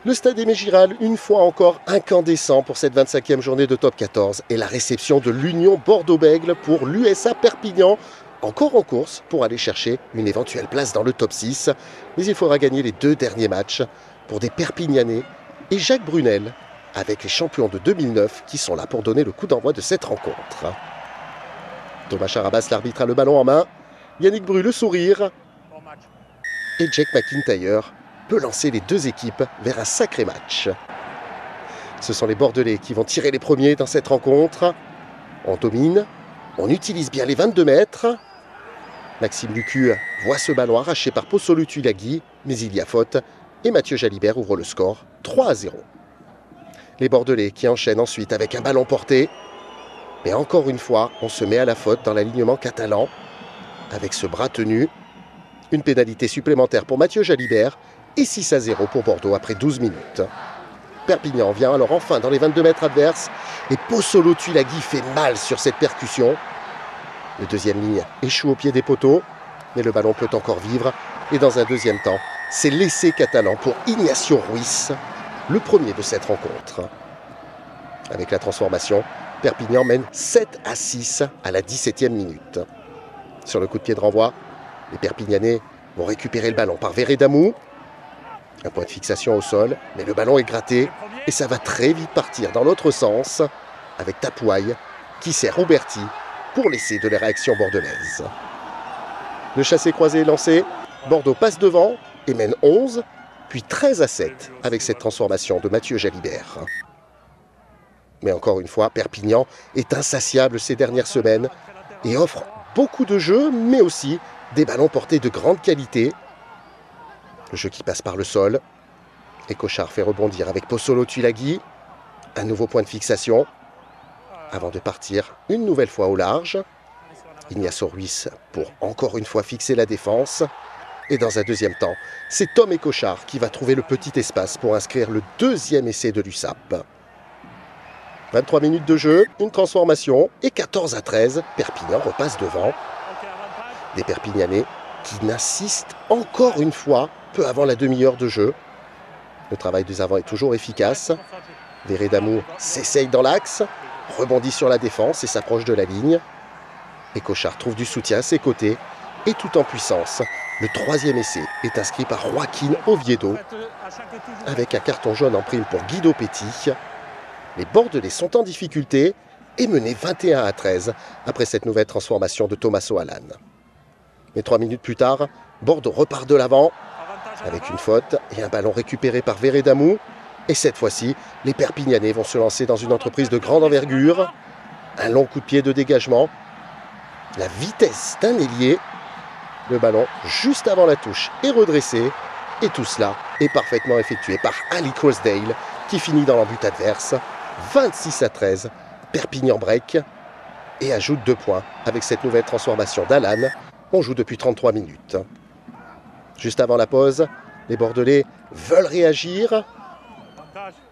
Le Stade Aimé Giral, une fois encore incandescent pour cette 25e journée de top 14 et la réception de l'Union Bordeaux-Bègles pour l'USA Perpignan, encore en course pour aller chercher une éventuelle place dans le top 6. Mais il faudra gagner les 2 derniers matchs pour des Perpignanais et Jacques Brunel, avec les champions de 2009 qui sont là pour donner le coup d'envoi de cette rencontre. Thomas Charabas, l'arbitre, a le ballon en main. Yannick Bru, le sourire. Et Jack McIntyre peut lancer les 2 équipes vers un sacré match. Ce sont les Bordelais qui vont tirer les premiers dans cette rencontre. On domine, on utilise bien les 22 mètres. Maxime Lucu voit ce ballon arraché par Possolo Tulagi, mais il y a faute et Mathieu Jalibert ouvre le score 3-0. Les Bordelais qui enchaînent ensuite avec un ballon porté. Mais encore une fois, on se met à la faute dans l'alignement catalan avec ce bras tenu. Une pénalité supplémentaire pour Mathieu Jalibert et 6-0 pour Bordeaux après 12 minutes. Perpignan vient alors enfin dans les 22 mètres adverses et Possolo Tulagi fait mal sur cette percussion. Le deuxième ligne échoue au pied des poteaux, mais le ballon peut encore vivre. Et dans un deuxième temps, c'est l'essai catalan pour Ignacio Ruiz, le premier de cette rencontre. Avec la transformation, Perpignan mène 7-6 à la 17e minute. Sur le coup de pied de renvoi, les Perpignanais vont récupérer le ballon par Veredamou. Un point de fixation au sol, mais le ballon est gratté et ça va très vite partir dans l'autre sens avec Tapouaille qui sert Roberti pour l'essai de la réaction bordelaise. Le chassé-croisé est lancé, Bordeaux passe devant et mène 11, puis 13-7 avec cette transformation de Mathieu Jalibert. Mais encore une fois, Perpignan est insatiable ces dernières semaines et offre beaucoup de jeux, mais aussi des ballons portés de grande qualité. Le jeu qui passe par le sol. Et Cochard fait rebondir avec Possolo Tulagi. Un nouveau point de fixation. Avant de partir une nouvelle fois au large. Ignacio Ruiz pour encore une fois fixer la défense. Et dans un deuxième temps, c'est Tom et Cochard qui va trouver le petit espace pour inscrire le deuxième essai de l'USAP. 23 minutes de jeu, une transformation et 14-13, Perpignan repasse devant. Des Perpignanais qui n'insistent encore une fois peu avant la demi-heure de jeu. Le travail des avants est toujours efficace. Veredamou s'essaye dans l'axe, rebondit sur la défense et s'approche de la ligne. Et Cochard trouve du soutien à ses côtés et tout en puissance. Le troisième essai est inscrit par Joaquin Oviedo avec un carton jaune en prime pour Guido Petit. Les Bordelais sont en difficulté et menés 21-13 après cette nouvelle transformation de Tommaso Alan. Mais 3 minutes plus tard, Bordeaux repart de l'avant avec une faute et un ballon récupéré par Veredamou. Et cette fois-ci, les Perpignanais vont se lancer dans une entreprise de grande envergure. Un long coup de pied de dégagement. La vitesse d'un ailier. Le ballon juste avant la touche est redressé. Et tout cela est parfaitement effectué par Ali Crossdale qui finit dans l'embut adverse. 26-13, Perpignan break et ajoute 2 points avec cette nouvelle transformation d'Alan. On joue depuis 33 minutes. Juste avant la pause, les Bordelais veulent réagir.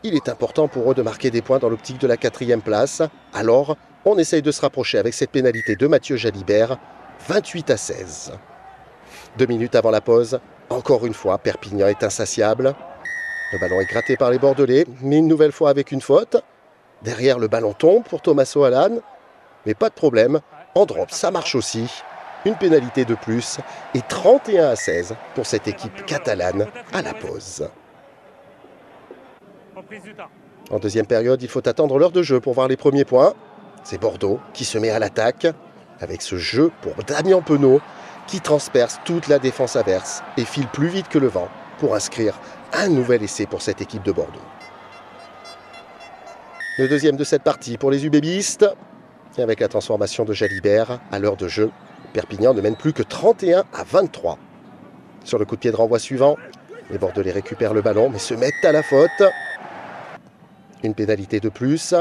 Il est important pour eux de marquer des points dans l'optique de la 4e place. Alors, on essaye de se rapprocher avec cette pénalité de Mathieu Jalibert, 28-16. 2 minutes avant la pause, encore une fois, Perpignan est insatiable. Le ballon est gratté par les Bordelais, mais une nouvelle fois avec une faute. Derrière, le ballon tombe pour Tommaso Alan. Mais pas de problème, en drop, ça marche aussi. Une pénalité de plus et 31-16 pour cette équipe catalane à la pause. En deuxième période, il faut attendre l'heure de jeu pour voir les premiers points. C'est Bordeaux qui se met à l'attaque avec ce jeu pour Damien Penaud qui transperce toute la défense adverse et file plus vite que le vent pour inscrire un nouvel essai pour cette équipe de Bordeaux. Le deuxième de cette partie pour les UBBistes. Et avec la transformation de Jalibert à l'heure de jeu, Perpignan ne mène plus que 31-23. Sur le coup de pied de renvoi suivant, les Bordelais récupèrent le ballon mais se mettent à la faute. Une pénalité de plus,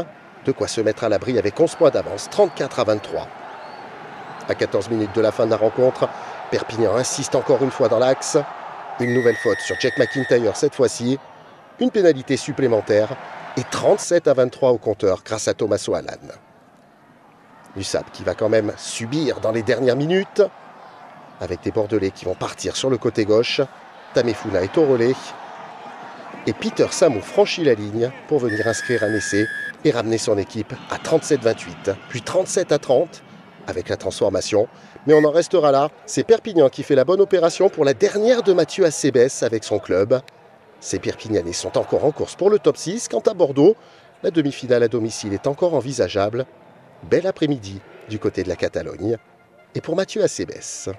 de quoi se mettre à l'abri avec 11 points d'avance, 34-23. À 14 minutes de la fin de la rencontre, Perpignan insiste encore une fois dans l'axe. Une nouvelle faute sur Jack McIntyre cette fois-ci. Une pénalité supplémentaire et 37-23 au compteur grâce à Tommaso Alan. L'USAP qui va quand même subir dans les dernières minutes avec des Bordelais qui vont partir sur le côté gauche. Tamefuna est au relais. Et Peter Samou franchit la ligne pour venir inscrire un essai et ramener son équipe à 37-28, puis 37-30 avec la transformation. Mais on en restera là. C'est Perpignan qui fait la bonne opération pour la dernière de Mathieu Acebes avec son club. Ces Perpignanais sont encore en course pour le top 6. Quant à Bordeaux, la demi-finale à domicile est encore envisageable. Bel après-midi du côté de la Catalogne. Et pour Mathieu Acebes.